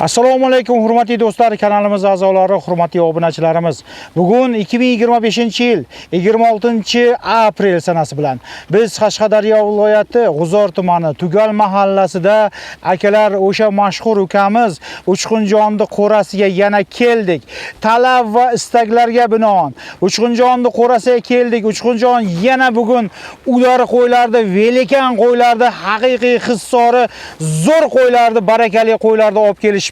Assalomu alaykum hurmatli do'stlar, kanalimiz a'zolari, hurmatli obunachilarimiz. Bugun 2025-yil 26-aprel sanasi bilan biz Qashqadaryo viloyati G'uzor tumani Tugal mahallasida akalar o'sha mashhur ukamiz Uchqunjonni qo'rasiga yana keldik. Talab va istaklarga binoan Uchqunjonni qo'rasiga keldik. Uchqunjon yana bugun ular qo'ylarda, velikan qo'ylarda, haqiqiy hissori zo'r qo'ylarda, barakali qo'ylarda olib kelishibdi.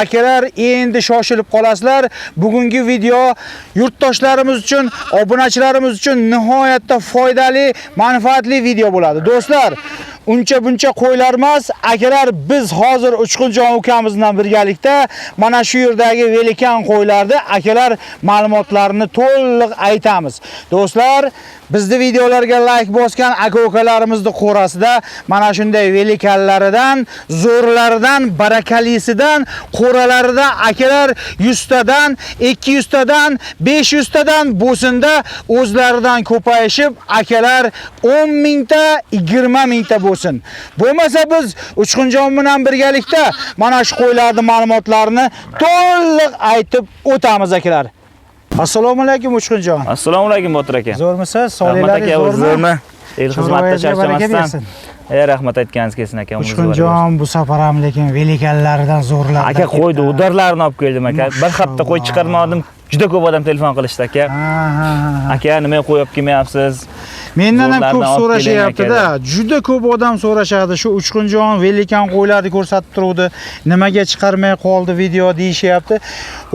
Akalar endi shoshilib qolasizlar. Bugungi video yurtdoshlarimiz uchun, obunachilarimiz uchun nihoyatda foydali, manfaatli video bo'ladi. Do'stlar, uncha buncha qo'ylar emas, akalar biz hozir Uchqunjon ukamiz bilan birgalikda mana shu yerdagi velikan qo'ylarda akalar ma'lumotlarini to'liq aytamiz. Do'stlar, bizning videolarga like bosgan aka-ukalarimizni qo'rasida mana shunday velikanlaridan, zo'rlaridan, barakalisidan, qo'ralaridan akalar 100 tadan, 200 tadan, 500 tadan bo'sinda o'zlaridan ko'payishib akalar 10 mingta, 20 mingta bo'lsin. Bo'lmasa biz Uchqunjon bilan birgalikda mana shu qo'ylarning ma'lumotlarini to'liq aytib o'tamiz akalar. Assalomu alaykum Uchqunjon. Assalomu alaykum Botir aka. Zo'rmisiz? Sog'liklaringiz zo'rmi? El xizmatda charchamasdan. Rahmat aytganingiz kelsin aka. Uchqunjon bu safar ham lekin velikanlardan zo'rlar. Aka qo'ydi, udarlarini olib keldim aka. Bir hafta qo'y chiqarmadim. Juda ko'p odam telefon qilishdi aka. Aka, nima qo'y olib kelmayapsiz? Mendan ham ko'p so'rashyapti-da. Juda ko'p odam so'rashadi. Shu Uchqunjon velikan qo'ylarni ko'rsatib turuvdi. Nimaga chiqarmay qoldi video deyishyapti.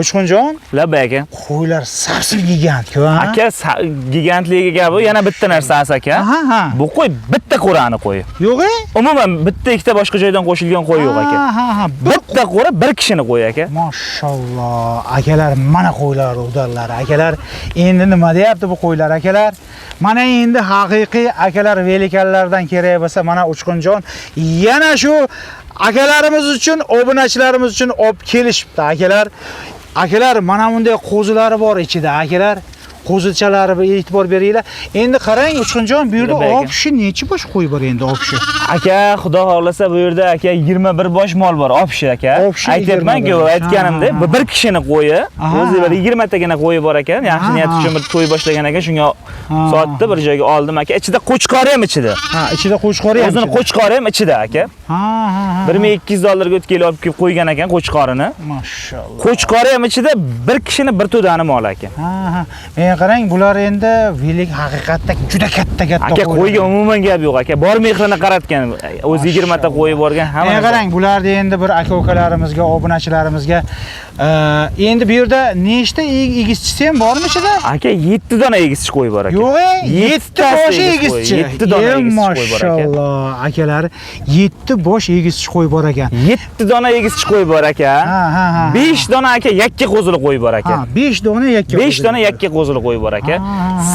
Uchqunjon, labay aka. Qo'ylar sapsil gigant-ku, ha? Aka, gigantligiga bu yana bitta narsasi aka. Bu qo'y bitta qo'rani qo'yi. Yo'q-e? Umuman bitta ikkita boshqa joydan qo'shilgan qo'y yo'q aka. Bitta qo'ra bir kishini qo'y aka. Mashalloh. Akalar, mana qo'ylar udarlari. Akalar, endi nima deyapti bu qo'ylar akalar? Mana endi haqiqiy akalar velikanlardan kerak bo'lsa, mana Uchqunjon yana shu akalarimiz uchun, obunachilarimiz uchun olib kelishibdi akalar. Akalar, mana bunday qo'zilari bor ichida akalar. Qo'zilchalariga e'tibor beringlar. Endi qarang Uchqunjon, bu yerda olib kishi necha bosh qo'y bor endi olib kishi? Aka, xudo xolasa bu yerda aka 21 bosh mol bor olib kishi aka. Aytayapman-ku, aytganimdek, bir kishini qo'yi, o'zi bir 20 tagina qo'yi bor ekan. Yaxshi niyat uchun bir to'y boshlagan ekan, shunga sotdi, bir joyga oldim aka. Ichida qo'chqori ham ichida. Ichida qo'chqori ham. O'zini qo'chqori ham ichida aka. $1200 o'tkil olib kelib qo'ygan ekan qo'chqorini. Mashalloh. Qo'chqori ham ichida bir kishini bir to'dani mol aka. Qarang, bular endi velik haqiqatda juda katta aka, qo'yga umuman gap yo'q aka. Bor mehrini qaratgan. O'zi 20 ta qo'yi borgan hamma. Qarang, bularni endi bir aka-ukalarimizga, obunachilarimizga endi bu yerda nechta egizchisi ham bormi ichida? Aka, 7 dona egizchi qo'y bor aka. Yo'q, 7 bosh egizchi. 7 dona egizchi qo'y bor aka. Mashalloh, akalar, 7 bosh egizchi qo'y bor ekan. 7 dona egizchi qo'y bor aka. 5 dona aka yakka qo'zili qo'y bor aka. 5 dona yakka. 5 dona yakka qo'zili qo'y bor aka.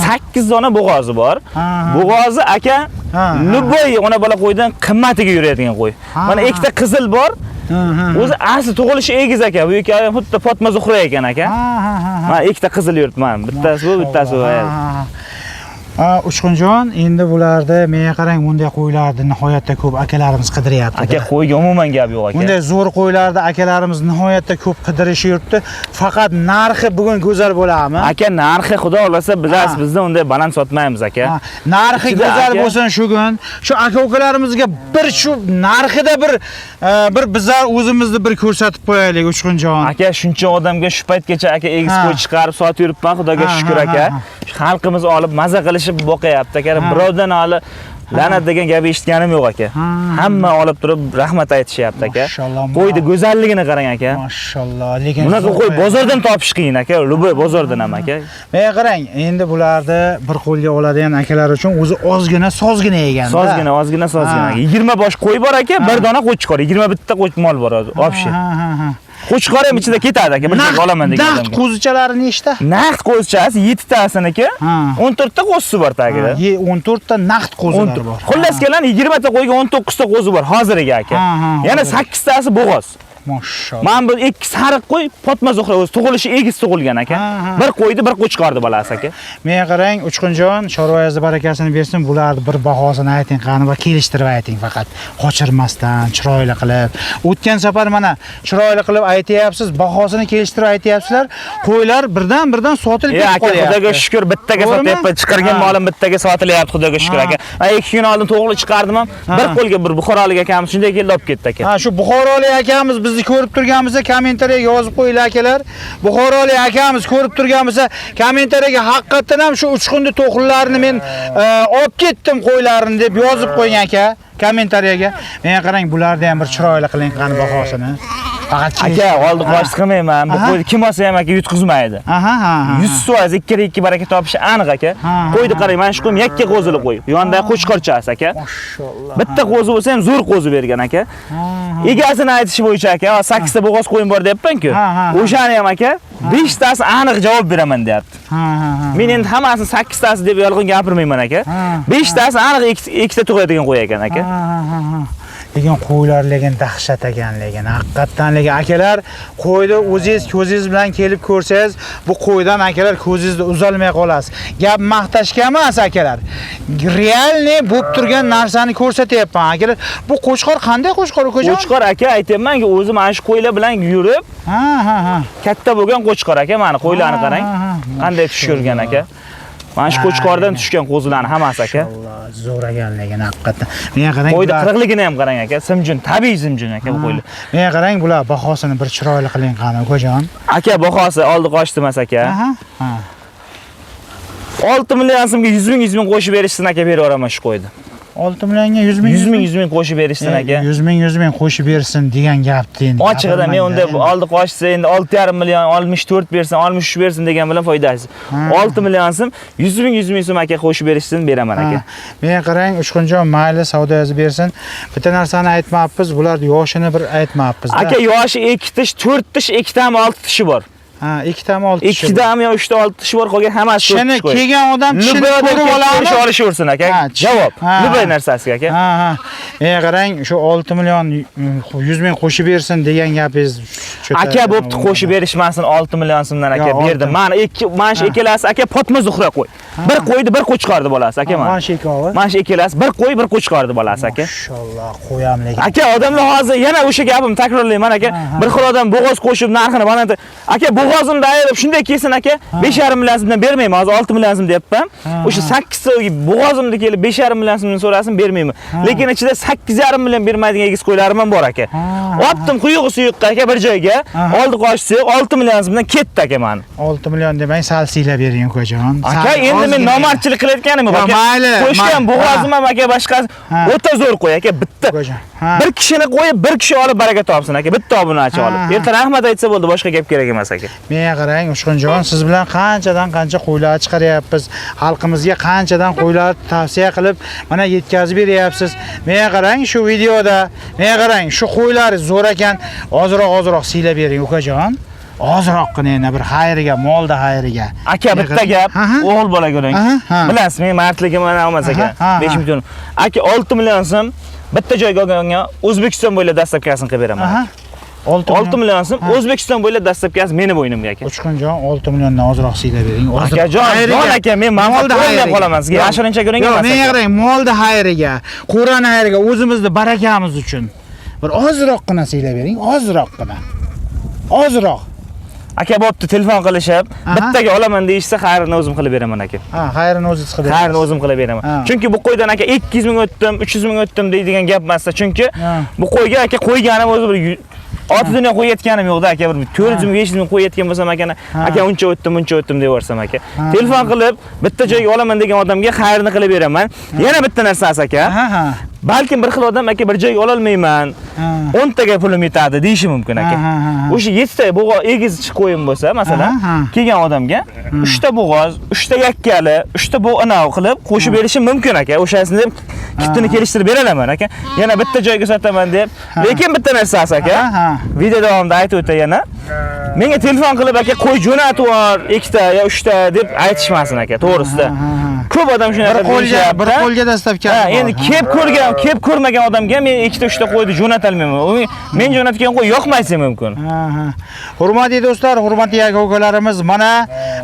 8 dona bo'g'ozi bor. Bo'g'ozi aka, luboy ona bola qo'ydan qimmatiga yuradigan qo'y. Mana ikkita qizil bor. O'zi asli tug'ilishi egiz aka. Bu ikkovi xuddi Fatma Zuhra ekan aka. Mana ikkita qizil yuribman. Bittasi bu, bittasi bu. Uchqunjon, endi bularda menga qarang, bunday qo'ylarni nihoyatda ko'p akalarimiz qidiryapti. Aka, qo'yga umuman gap yo'q aka. Bunday zo'r qo'ylarni akalarimiz nihoyatda ko'p qidirishib yuribdi. Faqat narxi bugun go'zal bo'ladimi? Aka, narxi xudo xolasa bilasiz, bizda unday baland sotmaymiz aka. Narxi go'zal bo'lsin shu kun. Shu aka-ukalarimizga bir shu narxida bir bizlar o'zimizni bir ko'rsatib qo'yaylik Uchqunjon. Aka, shuncha odamga shu paytgacha aka egiz qo'y chiqarib sotib yuribman, xudoga shukr aka. Xalqimiz olib maza qilishib boqyapti aka. Birovdan olib la'nat degan gap eshitganim yo'q aka. Hamma olib turib rahmat aytishyapti aka. Qo'ydi go'zalligini qarang aka. Mashalloh. Lekin bunaqa qo'y bozordan topish qiyin aka, luboy bozordan ham aka. Menga qarang, endi bularni bir qo'lga oladigan akalar uchun o'zi ozgina sozgina ekan. Ozgina. 20 bosh qo'y bor aka, bir dona qo'chqor, 21 ta qo'ch mol bor hozir. Olib. Qo'chqor ham ichida ketadi aka, bir joyga olaman degan. Naqd qo'zichalari nechta? Naqd qo'zichasi 7 tasiniki, 14 ta qo'zisi bor tagida. 14 ta naqd qo'zilar bor. Xullas kelan 20 ta qo'yga 19 ta qo'zi bor hoziriga aka. Yana 8 tasi bo'g'oz. Maşallah. Men bu ikki sariq qo'y Fatma Zuhra o'zi tug'ilishi egiz tug'ilgan aka. Bir qo'ydi, bir qo'chqordi bolasi aka. Menga qarang, Uchqunjon, Chorvoyazda barakasini bersin, bularni bir bahosini ayting, qani va kelishtirib ayting faqat. Qochirmasdan, chiroyli qilib. O'tgan safar mana chiroyli qilib aytayapsiz, bahosini kelishtirib aytayapsizlar. Qo'ylar birdan-birdan sotilib ketib qolyapti. Aka, Xudoga shukr, bittaga sotyapti. Chiqargan molim bittaga sotilyapti, Xudoga shukr aka. 2 kun oldin to'g'ri chiqardim ham, bir qo'lga bir Buxorolik akamiz shunday kelib olib ketdi aka. Ha, shu Buxorolik akamiz bizni ko'rib turganimizda kommentariyaga yozib qo'yinglar akalar. Buxorolik akamiz ko'rib turganimizda kommentariyaga haqiqatan ham shu Uchqunni to'qillarni men olib ketdim qo'ylarini deb yozib qo'ying aka. Kommentariyaga. Menga qarang, bularni ham bir chiroyli qiling qani bahosini. Faqat aka, oldi qosh qilmayman. Bu qo'yni kim olsa ham aka yutqizmaydi. 100% ikki baraka topishi aniq aka. Qo'yni qarang, mana shu qo'ym yakka qo'zili qo'y. Yonda qo'chqorchasi aka. Mashallah. Bitta qo'zi bo'lsa ham zo'r qo'zi bergan aka. Egasini aytishi bo'yicha aka, 8 ta bo'g'oz qo'yim bor deyapman-ku. O'shani ham aka 5 tasi aniq javob beraman deyapti. Men endi hammasini 8 tasi deb yolg'on gapirmayman aka. 5 tasi aniq ikkita tug'adigan qo'y ekan aka. Lekin qo'ylar lekin dahshat ekan lekin. Haqiqatan lekin akalar, qo'yni o'zingiz ko'zingiz bilan kelib ko'rsangiz, bu qo'ydan akalar ko'zingizda uzalmay qolasiz. Gap maqtashga emas akalar. Realni bo'lib turgan narsani ko'rsatyapman akalar. Bu qo'chqor qanday qo'chqor ukajon? Qo'chqor aka, aytayapman-ku, o'zi mana shu qo'ylar bilan yurib, katta bo'lgan qo'chqor aka, mana qo'ylarni qarang. Qanday tushirgan aka. Mana shu qo'chqordan tushgan qo'zilarni hammasi aka. Zo'r ekan lekin haqiqatan. Menga qarang. Qo'yda qirqligini ham qarang aka, simjun, tabiiy simjun aka bu qo'ylar. Menga qarang, bular bahosini bir chiroyli qiling qani ukajon. Aka, bahosi oldi qochdi emas aka. 6 million so'mga 100 ming qo'shib berishsin aka, beraveraman shu qo'ydi. 6 millionga 100 ming qo'shib berishsin aka. 100 ming qo'shib bersin degan gapni endi. Ochiqda men unda oldi qochsa endi 6,5 million 64 bersin, 63 bersin degan bilan foydasi. 6 million so'm 100 ming so'm aka qo'shib berishsin beraman aka. Menga qarang, Uchqunjon mayli savdo yozib bersin. Bitta narsani aytmabmiz, bularning yoshini bir aytmabmiz. Aka, yoshi 2 tish, 4 tish, 2 tami 6 tishi bor. Ha, 2 tami 6 tishi. 2 tami yo 3 ta 6 tishi bor, qolgan hammasi 4 tish. Shuni kelgan odam tishini ko'rib oladi. Olishaversin aka. Javob. Любой narsasiga aka. Menga qarang, shu 6 million 100 ming qo'shib bersin degan gapingiz aka, bo'pti, qo'shib berishmasin 6 million so'mdan aka berdim. Mana shu ikkalasi aka Fatma Zuhra qo'y. Bir qo'ydi, bir qo'chqordi bolasi aka mana. Mana shu ikkovi. Mana shu ikkalasi bir qo'y, bir qo'chqordi bolasi aka. Mashallah, qo'yam lekin. Aka, odamlar hozir yana o'sha gapimni takrorlayman aka. Bir xil odam bo'g'oz qo'shib narxini baland. Aka, bo'g'ozimni ayirib shunday kelsin aka, 5,5 million so'mdan bermayman, hozir 6 million so'm deyapman. O'sha 8 ta bo'g'ozimni kelib 5,5 million so'mdan so'rasin, bermayman. Lekin ichida 8,5 million bermaydigan egiz qo'ylarim ham bor aka. Otdim quyug'i suyuqqa aka bir joyga, oldi qochsa 6 million so'mdan ketdi aka meni. 6 million demang, sal siylab bering ukajon. Aka, endi men nomardchilik qilayotganim yo'q aka. Qo'shgan bo'g'ozim ham aka boshqasi o'ta zo'r qo'y aka, bitta. Bir kishini qo'yib, bir kishi olib baraka topsin aka, bitta obunachi olib. Erta rahmat aytsa bo'ldi, boshqa gap kerak emas aka. Menga qarang, Uchqunjon, siz bilan qanchadan qancha qo'ylar chiqaryapmiz. Xalqimizga qanchadan qo'ylar tavsiya qilib, mana yetkazib beryapsiz. Menga qarang, shu videoda, menga qarang, shu qo'ylar zo'r ekan, ozroq siylab bering ukajon. Ozroqgina yana bir xayriga, molda xayriga. Aka, bitta gap, o'g'il bola ko'ring. Bilasiz, men mardligim mana olmas aka. 5 million. Aka, 6 million so'm bitta joyga olganga O'zbekiston bo'ylab dastlabkasini qilib beraman. 6 million so'm O'zbekiston bo'ylab dastlabkasi meni bo'ynimga aka. Uchqunjon, 6 milliondan ozroq siylab bering. Akajon, aka, men molda xayriga qolaman. Sizga yashirincha ko'ring emas. Menga qarang, molda xayriga, Qur'on xayriga, o'zimizni barakamiz uchun bir ozroqgina siylab bering, ozroqgina. Ozroq. Aka, bo'pti, telefon qilishib, bittaga olaman deyishsa, xayrini o'zim qilib beraman aka. Xayrini o'zingiz qilib berasiz. Xayrini o'zim qilib beraman. Chunki bu qo'ydan aka 200 ming o'tdim, 300 ming o'tdim deydigan gap emas. Chunki bu qo'yga aka qo'yganim o'zi bir oti dunyo qo'yayotganim yo'qda aka, bir 400 ming 500 ming qo'yayotgan bo'lsam aka uncha o'tdim deb yorsam aka. Telefon qilib bitta joyga olaman degan odamga xayrini qilib beraman. Yana bitta narsasi aka. Balkim bir xil odam aka bir joyga ola olmayman. 10 taga pulim yetadi deyishi mumkin aka. O'sha 7 ta bo'g'oz egiz qo'yim bo'lsa, masalan, kelgan odamga 3 ta bo'g'oz, 3 ta yakkali, 3 ta bo'g'anav qilib qo'shib berishim mumkin aka. O'shasini deb kitini kelishtirib beraman aka. Yana bitta joyga sotaman deb. Lekin bitta narsasi aka. Video davomida aytib o'tay yana. Menga telefon qilib aka qo'y jo'natib yubor, 2 ta yo 3 ta deb aytishmasin aka, to'g'risida. Ko'p odam shunaqa bir qo'lga dastlab Ha, endi kelib ko'rmagan odamga men ikkita uchta qo'yni jo'natolmayman. Men jo'natgan qo'y yoqmaysa mumkin. Hurmatli do'stlar, hurmatli aka-ukalarimiz, mana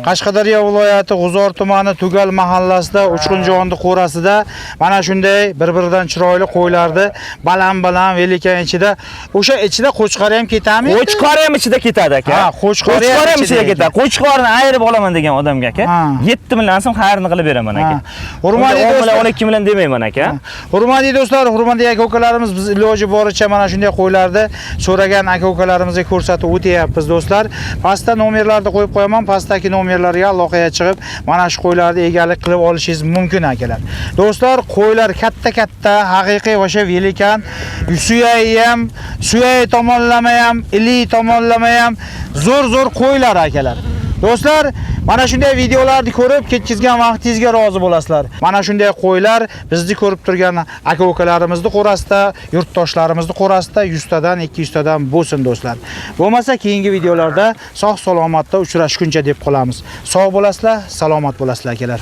Qashqadaryo viloyati G'uzor tumani Tugal mahallasida Uchqunjonni qo'rasida mana shunday bir-biridan chiroyli qo'ylarni baland-baland velikan ichida, o'sha ichida qo'chqari ham ketami? Qo'chqori ham ichida ketadi aka. Ha, qo'chqori ham ichida ketadi. Qo'chqorni ayirib olaman degan odamga aka 7 million so'm xayrni qilib beraman aka. Hurmatli do'stlar, 12 million demayman aka. Hurmatli do'stlar, hurmatli aka-ukalarimiz, biz iloji boricha mana shunday qo'ylarni so'ragan aka-ukalarimizga ko'rsatib o'tyapmiz do'stlar. Pastda nomerlarni qo'yib qo'yaman, pastdagi nomerlarga aloqaga chiqib, mana shu qo'ylarni egalik qilib olishingiz mumkin akalar. Do'stlar, qo'ylar katta-katta, haqiqiy o'sha velikan, suyay tomonlama ham, ili tomonlama ham zo'r qo'ylar akalar. Do'stlar, mana shunday videolarni ko'rib, ketkizgan vaqtingizga rozi bo'lasizlar. Mana shunday qo'ylar bizni ko'rib turgan aka-ukalarimizni qo'rasida, yurtdoshlarimizni qo'rasida 100 tadan 200 tadan bo'lsin do'stlar. Bo'lmasa keyingi videolarda sog' salomatda uchrashguncha deb qolamiz. Sog' bo'lasizlar, salomat bo'lasizlar akalar.